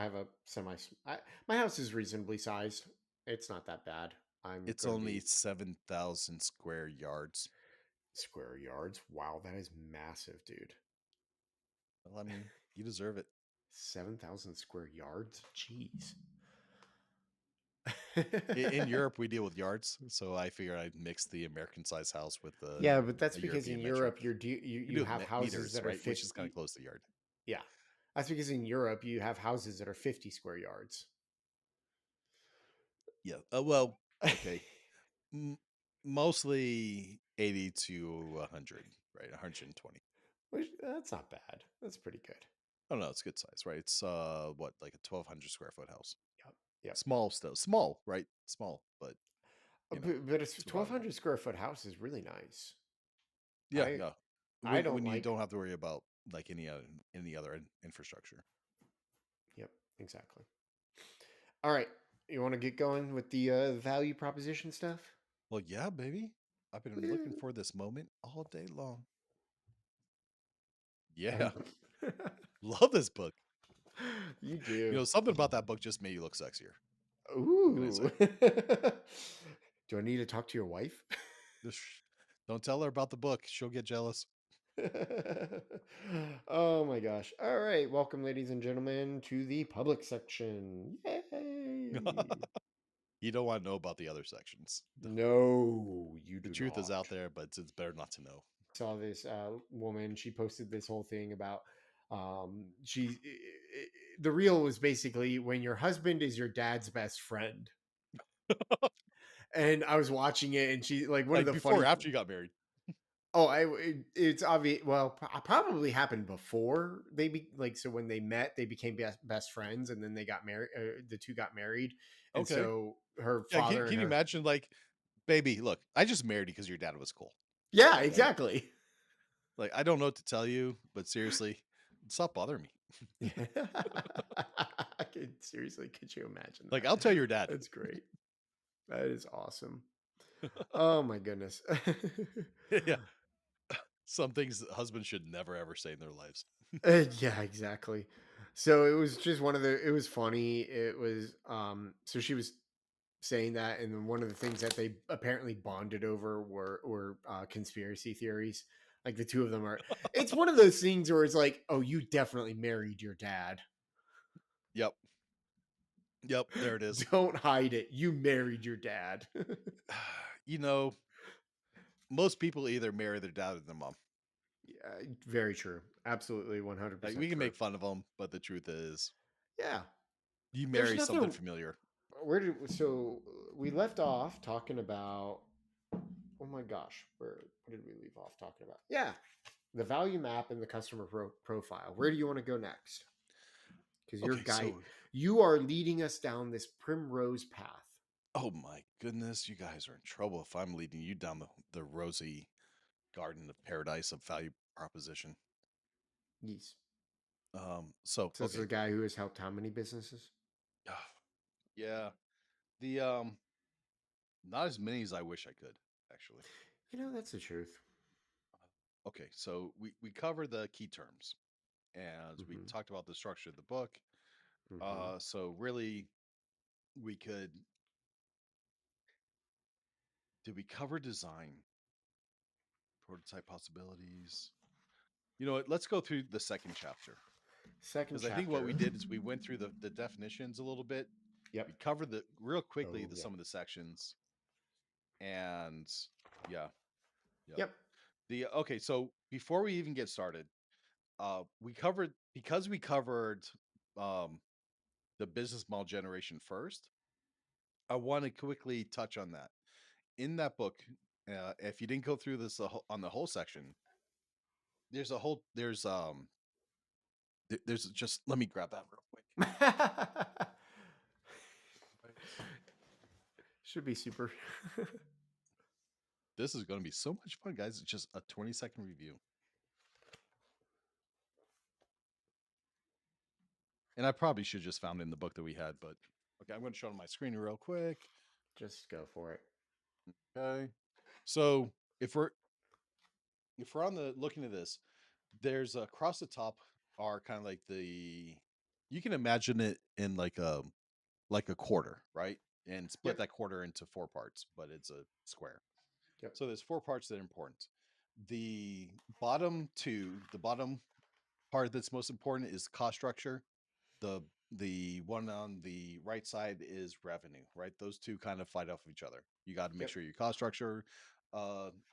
I have a my house is reasonably sized. It's not that bad. I'm It's going to only be 7,000 square yards. square yards. Wow, that is massive, dude. Well, I mean, you deserve it. 7,000 square yards? Jeez. In Europe, we deal with yards, so I figured I'd mix the American size house with Yeah, but that's a because in European metric. Europe you We you do it have houses meters, that are right? Which is kind of 50. close to yard. Yeah. That's because in Europe you have houses that are 50 square yards. Yeah. Well, okay. M- Mostly 80 to 100, right? 120. Which that's not bad. That's pretty good. Oh no, it's good size, right? It's what, like a 1,200 square foot house. Yep. Yep. Small still. Small, right? Small, but But a survivable. 1,200 square foot house is really nice. Yeah, I yeah. I When don't you like. don't have to worry about like any other infrastructure. Yep, exactly. All right. You want to get going with the value proposition stuff? Well, yeah, baby. I've been looking for this moment all day long. Are you? Yeah. Love this book. You do. Something about that book just made you look sexier. What can I say? Ooh. Do I need to talk to your wife? Just don't tell her about the book. She'll get jealous. Oh my gosh. All right. Welcome, ladies and gentlemen, to the public section. Yay. You don't want to know about the other sections. No, you The do truth is not. out there, but it's better not to know. Saw this woman. She posted this whole thing about she. The reel was basically when your husband is your dad's best friend. And I was watching it, and she like one of Like the before or funny. after you got married. Oh, it's obvious. Well, probably happened before like so when they met, they became best friends, and then they got married. The two got married, and Okay. so her Yeah, father can and you her. imagine, like, baby, look, I just married you because your dad was cool. Yeah, Right? exactly. Like, I don't know what to tell you, but seriously, stop bothering me. I could seriously, could you imagine Like, that? I'll tell your dad. That's great. That is awesome. Oh my goodness. Yeah. Some things husbands should never ever say in their lives. Yeah, exactly. So it was just one of the. It was funny. It was so she was saying that, and then one of the things that they apparently bonded over were conspiracy theories. Like the two of them are. It's one of those things where it's like, oh, you definitely married your dad. Yep. Yep. There it is. Don't hide it. You married your dad. You know, most people either marry their dad or their mom. Yeah, very true. Absolutely, Like, 100% we can true. make fun of them, but the truth is, Yeah, you there's marry something nothing. familiar. Where did so we left off talking about? Oh my gosh, where did we leave off talking about? Yeah, the value map and the customer profile. Where do you want to go next? Because your Okay, guide, so, you are leading us down this primrose path. oh my goodness, you guys are in trouble if I'm leading you down the rosy garden of paradise of value proposition. Yes. So this is Okay. a guy who has helped how many businesses? Yeah. The not as many as I wish I could, actually. That's the truth. Okay, so we covered the key terms and we Mm-hmm. talked about the structure of the book. Mm-hmm. So really we could did we cover design, prototype possibilities? You know what? Let's go through the second chapter. Second Because I think what we chapter. did is we went through the definitions a little bit. Yep. We covered the real quickly Oh yeah. some of the sections. And yeah, yep. Yep. The okay, so before we even get started, we covered because we covered um the business model generation first. I want to quickly touch on that. In that book, if you didn't go through this on the whole section, there's just let me grab that real quick. Should be super. This is going to be so much fun, guys. It's just a 20-second review. And I probably should just found it in the book that we had, but okay, I'm going to show it on my screen real quick. Just go for it. Okay. So if we're on the looking at this, there's across the top are kind of like the you can imagine it in like a quarter, right? And split Yep. that quarter into four parts, but it's a square. Yep. So there's four parts that are important. The bottom two, the bottom part that's most important is cost structure. The the one on the right side is revenue, right? Those two kind of fight off of each other. You got to make Yep. sure your cost structure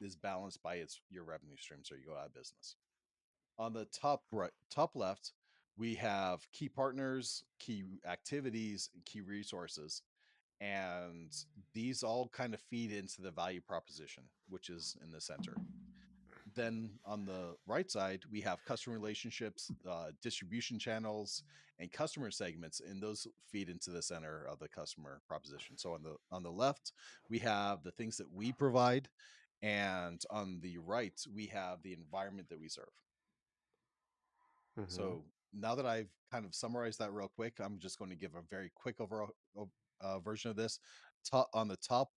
is balanced by its your revenue stream, so you go out of business. On the top right, top left, we have key partners, key activities, and key resources, and these all kind of feed into the value proposition, which is in the center. Then on the right side, we have customer relationships, distribution channels, and customer segments, and those feed into the center of the customer proposition. So on the left, we have the things that we provide, and on the right, we have the environment that we serve. Mm-hmm. So now that I've kind of summarized that real quick, I'm just going to give a very quick overall version of this. On the top,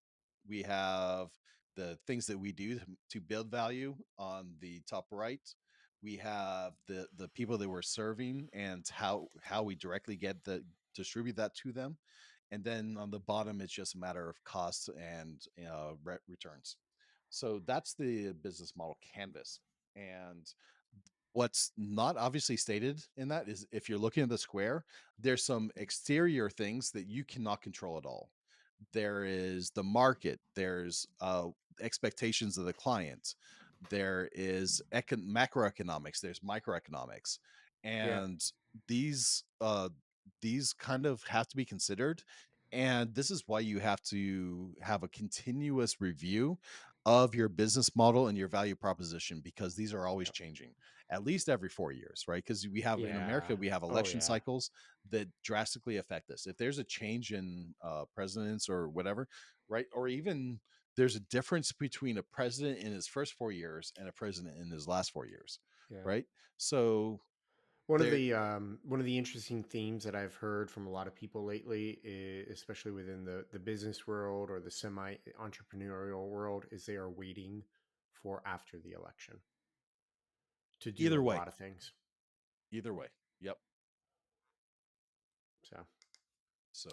we have the things that we do to build value. On the top right, we have the people that we're serving and how we directly get the distribute that to them. And then on the bottom, it's just a matter of costs and returns. So that's the business model canvas. And what's not obviously stated in that is if you're looking at the square, there's some exterior things that you cannot control at all. There is the market, there's expectations of the client, there is macroeconomics, there's microeconomics, Yeah. and these uh these kind of have to be considered, and this is why you have to have a continuous review of your business model and your value proposition, because these are always Yeah. changing at least every 4 years, right? Because we have in Yeah. America, we have Oh election yeah. cycles that drastically affect this. If there's a change in presidents or whatever, right? Or even there's a difference between a president in his first 4 years and a president in his last 4 years, Yeah. right? So there, One of the interesting themes that I've heard from a lot of people lately, especially within the business world or the semi entrepreneurial world, is they are waiting for after the election to do a either way, lot of things. either way. Yep. So, So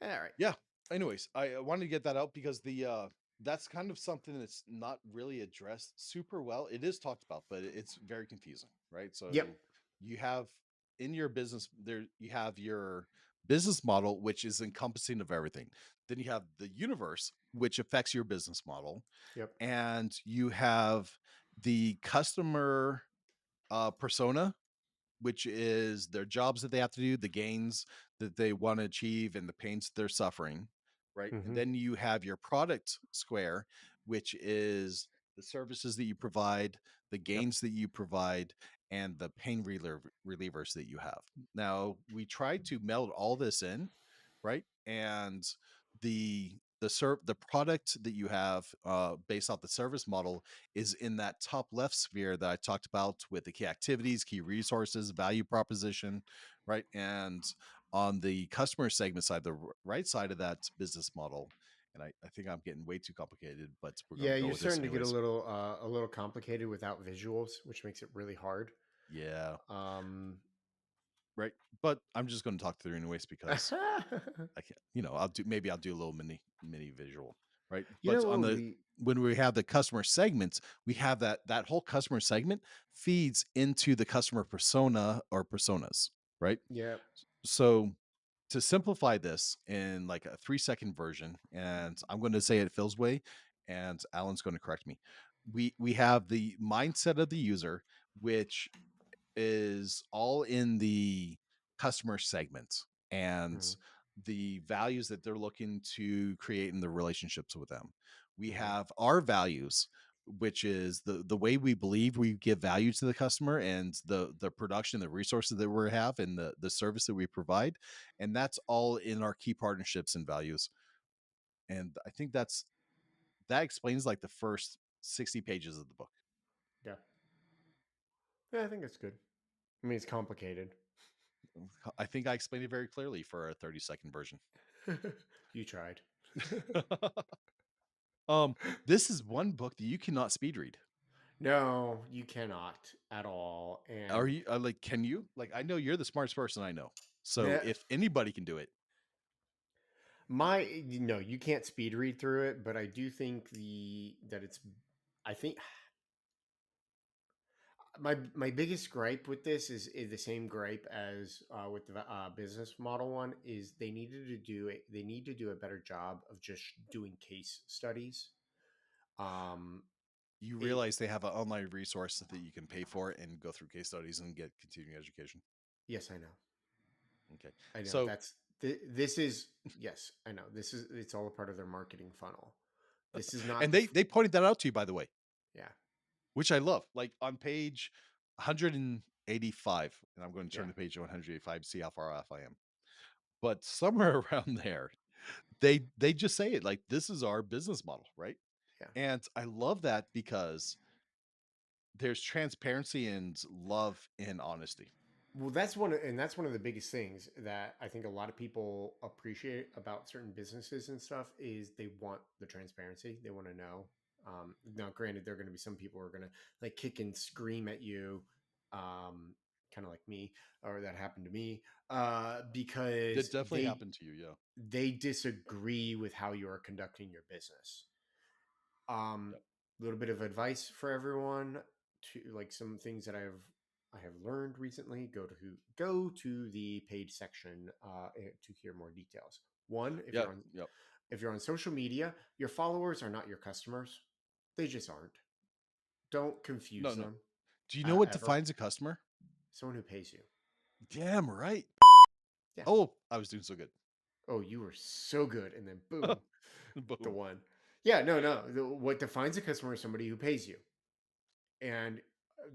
all right. yeah. Anyways, I wanted to get that out because the that's kind of something that's not really addressed super well. It is talked about, but it's very confusing, right? Yep. So you have in your business there you have your business model, which is encompassing of everything. Then you have the universe, which affects your business model, Yep. and you have the customer persona, which is their jobs that they have to do, the gains that they want to achieve, and the pains they're suffering, right? And Mm-hmm. then you have your product square, which is the services that you provide, the Yep. gains that you provide, and the relievers that you have. Now, we try to meld all this in, right? And the product that you have based off the service model is in that top left sphere that I talked about with the key activities, key resources, value proposition, right? And on the customer segment side, the right side of that business model, and I think I'm getting way too complicated, but we're going Yeah, to go you're with this starting to get anyways. a little complicated without visuals, which makes it really hard. Yeah, Um, right. But I'm just going to talk through anyways because I can't, maybe I'll do a little mini visual, right? you But know on what would the be when we have the customer segments, we have that whole customer segment feeds into the customer persona or personas, right? yeah. So to simplify this in like a 3-second version, and I'm going to say it Phil's way, and Alan's going to correct me. We have the mindset of the user, which is all in the customer segment and Mm-hmm. the values that they're looking to create in the relationships with them. We Mm-hmm. have our values, which is the way we believe we give value to the customer and the production, the resources that we have, and the service that we provide, and that's all in our key partnerships and values. And I think that explains like the first 60 pages of the book. Yeah. Yeah, I think it's good. I mean, it's complicated. I think I explained it very clearly for a 30-second version. You tried. Um, this is one book that you cannot speed read. No, you cannot at all. Are And you like? Can you? Like, I know you're the smartest person I know. So Yeah, if anybody can do it, no, you can't speed read through it, but I do think the that it's. I think my biggest gripe with this is the same gripe as with the business model one is they need to do a better job of just doing case studies. Um, you it realize they have an online resource that you can pay for and go through case studies and get continuing education. Yes, I know. Okay. I know. So, This is yes, I know. This is it's all a part of their marketing funnel. This is not and the they pointed that out to you, by the way, yeah, which I love. Like on page 185, and I'm going to turn yeah, the page to 185, see how far off I am. But somewhere around there, they just say it like this is our business model, right? yeah. And I love that because there's transparency and love and honesty. Well, that's one of the biggest things that I think a lot of people appreciate about certain businesses and stuff is they want the transparency. They want to know. Now, granted, there are going to be some people who are going to like kick and scream at you, kind of like me, or that happened to me, That because definitely happened to you, yeah. they disagree with how you are conducting your business. Yep. A little bit of advice for everyone to like some things that I have learned recently. Go to the page section to hear more details. One, Yeah. Yep. if you're on social media, your followers are not your customers. They just aren't. Don't No, confuse no. them Do you know what ever. defines a customer? Someone who pays you. Damn right. Yeah. Oh, I was doing so good. Oh, you were so good, and then boom, the Boom. one. Yeah, no, no. What defines a customer is somebody who pays you. And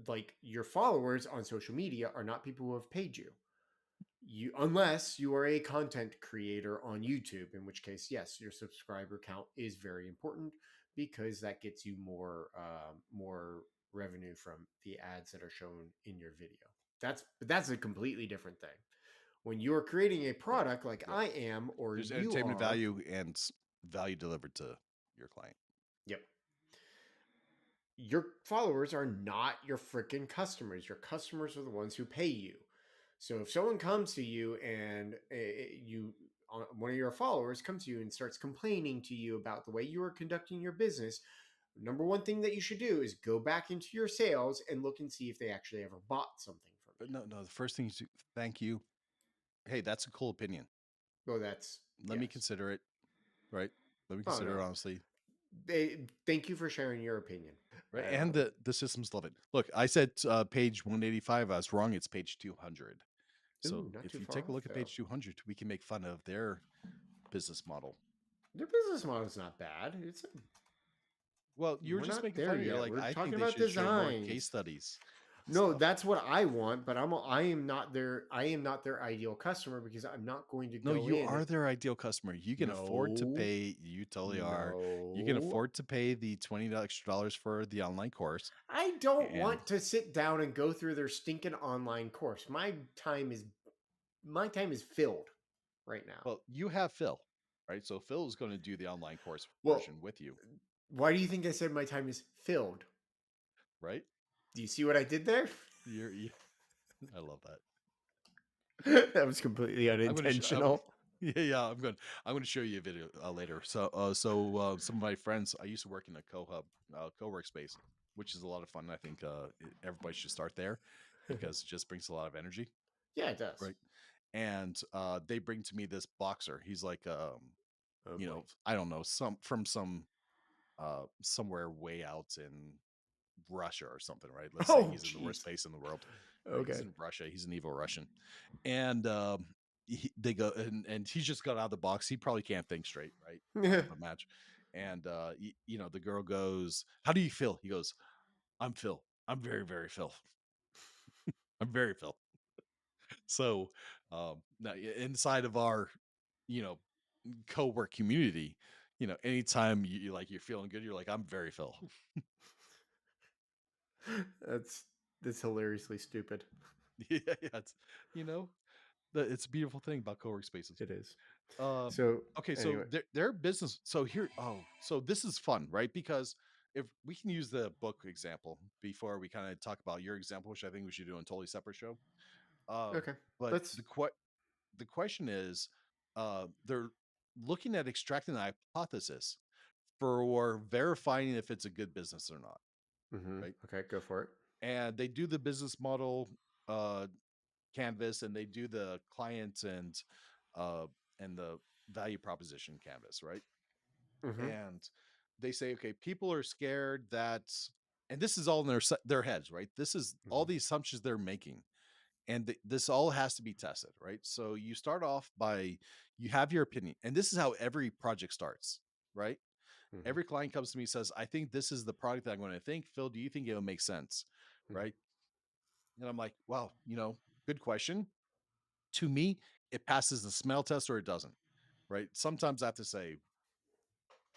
like your followers on social media are not people who have paid you unless you are a content creator on YouTube, in which case yes, your subscriber count is very important because that gets you more revenue from the ads that are shown in your video. That's a completely different thing when you're creating a Right. product like Yep. I am or There's you entertainment are. value and value delivered to your client. Yep, your followers are not your freaking customers. Your customers are the ones who pay you. So if someone comes to you and one of your followers comes to you and starts complaining to you about the way you are conducting your business, number one thing that you should do is go back into your sales and look and see if they actually ever bought something from But you. no, no, the first thing is to thank you. Hey, that's a cool opinion. Well, that's Let me yes. consider it, right? Let me Oh consider no, it honestly. thank you for sharing your opinion. Right. And the systems love it. Look, I said page 185. I was wrong. It's page 200. So Ooh, not if too you far take a off look at though. page 200, we can make fun of their business model. Their business model is not bad. Well, you were We're just not making there fun of it. You're yet. like, We're I think talking they about should show more case designs. studies and No, stuff. that's what I want, but I am not their ideal customer because I'm not going to No, go you in. are their ideal customer. You can afford to No, pay. You totally are. You can no. afford to pay the $20 extra for the online course. I don't And want to sit down and go through their stinking online course. My time is filled right now. well, you have Phil, right? So Phil is going to do the online course Well, version with you, why do you think I said my time is filled? right? Do you see what I did there? You I love that. That was completely I'm gonna show. unintentional. Yeah, yeah. I'm gonna show you a video later. Some of my friends. I used to work in a co-work space, which is a lot of fun. I think everybody should start there because it just brings a lot of energy, Yeah, it does. right? And they bring to me this boxer. He's like, Oh boy. I don't know, some somewhere way out in Russia or something, right? Let's say Oh he's in the worst jeez. place in the world, right? He's Okay. in Russia. He's an evil Russian, and they go and he's just got out of the box. He probably can't think straight, right? Out of a match, and the girl goes, "How do you feel?" He goes, "I'm Phil. I'm very, very Phil. I'm very Phil." So, now inside of our, you know, co-work community, anytime you're feeling good, you're like, "I'm very Phil." that's that's hilariously stupid. Yeah, yeah. You know, it's a beautiful thing about co-work spaces. It is. Um, So okay, so anyway, their business. So here, so this is fun, right? Because if we can use the book example before we kind of talk about your example, which I think we should do a totally separate show. Um, okay. but Let's the question is, they're looking at extracting a hypothesis for verifying if it's a good business or not, right? Okay, go for it. And they do the business model uh, canvas, and they do the client uh, and the value proposition canvas, right? Hmm. And they say, okay, people are scared that, and this is all in their heads, right? This is all Hmm. the assumptions they're making, and this all has to be tested, right? So you start off by, you have your opinion, and this is how every project starts, right? Hmm. Every client comes to me, says, I think this is the product that I'm going to think. Phil, do you think it'll make sense? Hmm. Right? And I'm like, wow, good question. To me, it passes the smell test or it doesn't. Right? Sometimes I have to say,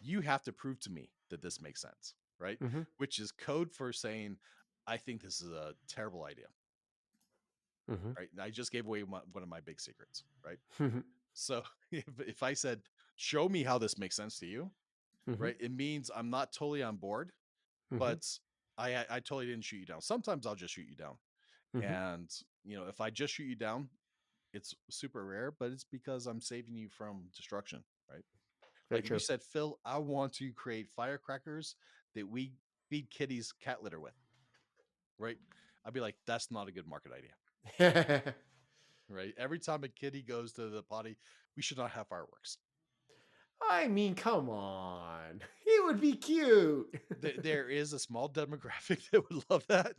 you have to prove to me that this makes sense. Right? Hmm. Which is code for saying, I think this is a terrible idea. Hmm. Right? And I just gave away one of my big secrets. Right? Hmm. So if I said, show me how this makes sense to you, Hmm. right? It means I'm not totally on board, Hmm. but I totally didn't shoot you down. Sometimes I'll just shoot you down. Hmm. And if I just shoot you down, it's super rare, but it's because I'm saving you from destruction, right? Very Like if you true. said, Phil, I want to create firecrackers that we feed kitties cat litter with, right? I'd be like, that's not a good market idea, right? Every time a kitty goes to the potty, we should not have fireworks. I mean, come on. It would be cute. There is a small demographic that would love that.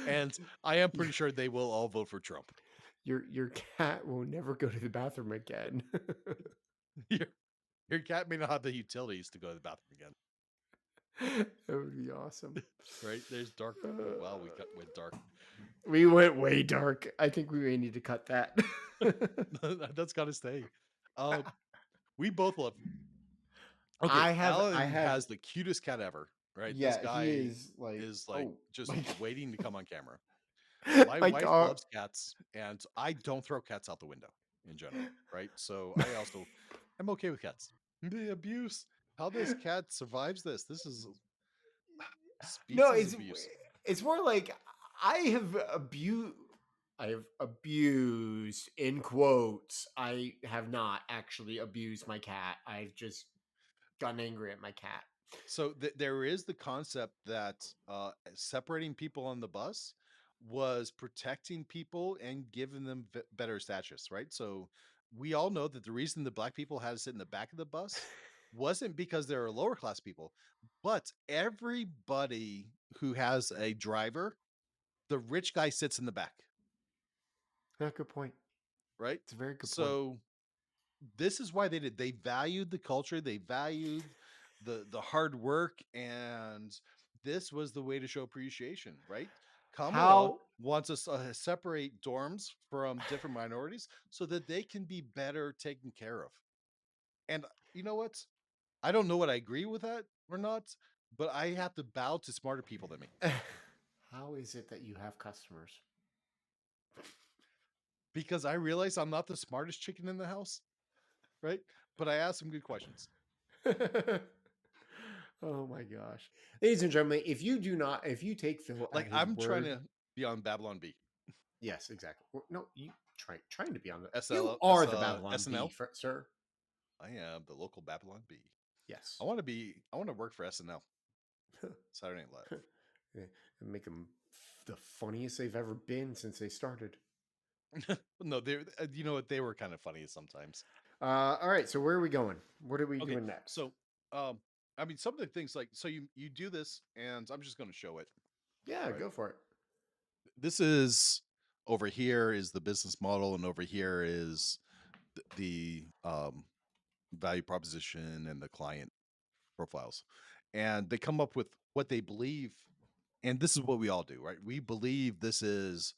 And I am pretty sure they will all vote for Trump. Your cat will never go to the bathroom again. your, your cat may not have the utilities to go to the bathroom again. That would be awesome. Right? There's dark. Oh, wow, Uh, went dark. we went way dark. I think we may need to cut that. That's got to stay. Uh, we both love. Okay, I Alan have has the cutest cat ever. Right? This yeah, he guy is like, is like oh just my waiting to come on camera. My my wife dog. loves cats, and I don't throw cats out the window in general. Right? So I also am okay with cats. The abuse. How this cat survives this? This is No, species abuse. it's more like I have abused in quotes. I have not actually abused my cat. I've just gotten angry at my cat. So there is the concept that separating people on the bus was protecting people and giving them better status, right? So we all know that the reason the black people had to sit in the back of the bus wasn't because they were lower class people, but everybody who has a driver, the rich guy sits in the back, Yeah, good point. right? It's a very good point. So this is why they did. They valued the culture, they valued the hard work, and this was the way to show appreciation, right? Kamala How wants us to separate dorms from different minorities so that they can be better taken care of. And you know what? I don't know what I agree with that or not, but I have to bow to smarter people than me how is it that you have customers? because I realize I'm not the smartest chicken in the house, right? But I ask some good questions. Oh my gosh. Ladies and gentlemen, if you take Phil at Like his I'm trying word, to be on Babylon B. yes, exactly. Well, no, you trying to be on the you SL, are the Babylon B, SNL. sir. I am the local Babylon B. Yes. I want to work for SNL, Saturday Night Live. Yeah, and make them the funniest they've ever been since they started. No, they you know what, they were kind of funny sometimes. All right, so where are we going? What are we Okay, doing next? so um I mean some of the things, like, so you do this and I'm just going to show it, Yeah, right? go for it. This is, over here is the business model, and over here is the value proposition and the client profiles. And they come up with what they believe, and this is what we all do, right? We believe this is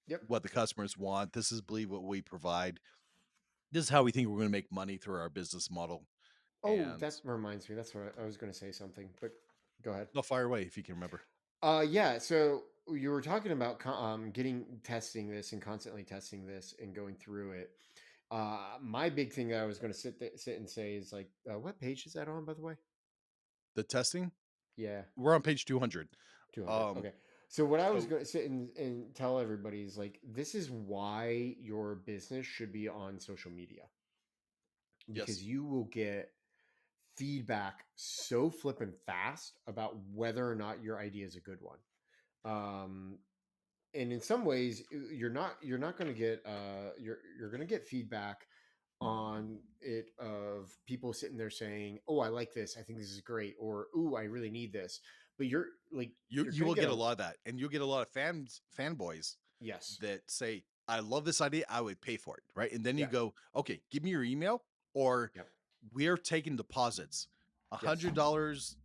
Yep. what the customers want. This is believe what we provide. This is how we think we're going to make money through our business model. Oh, And that reminds me. That's what I was going to say something, but go ahead. no, fire away if you can remember. Yeah. So you were talking about getting testing this and constantly testing this and going through it. My big thing that I was going to sit and say is like, what page is that on, by the way? The testing, Yeah, we're on page 200. 200. Um, Okay. So what I was So going to sit and tell everybody is like, this is why your business should be on social media, because yes, you will get feedback so flippin' fast about whether or not your idea is a good one. Um, and in some ways, you're not going to get you're going to get feedback on it of people sitting there saying, "Oh, I like this. I think this is great," or "Ooh, I really need this." But you're like you you're you going will to get get a a lot of that, and you'll get a lot of fanboys yes, that say, "I love this idea. I would pay for it." Right, and then you yeah, go, "Okay, give me your email, or yep, we're taking deposits, yes, $100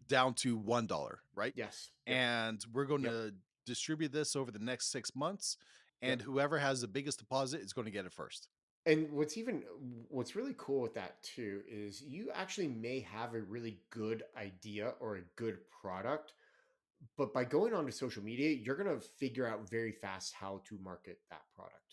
down to $1, right? yes, yep, And we're going yep, to distribute this over the next 6 months, yep. and whoever has the biggest deposit is going to get it first." And what's really cool with that too is you actually may have a really good idea or a good product, but by going onto social media, you're going to figure out very fast how to market that product.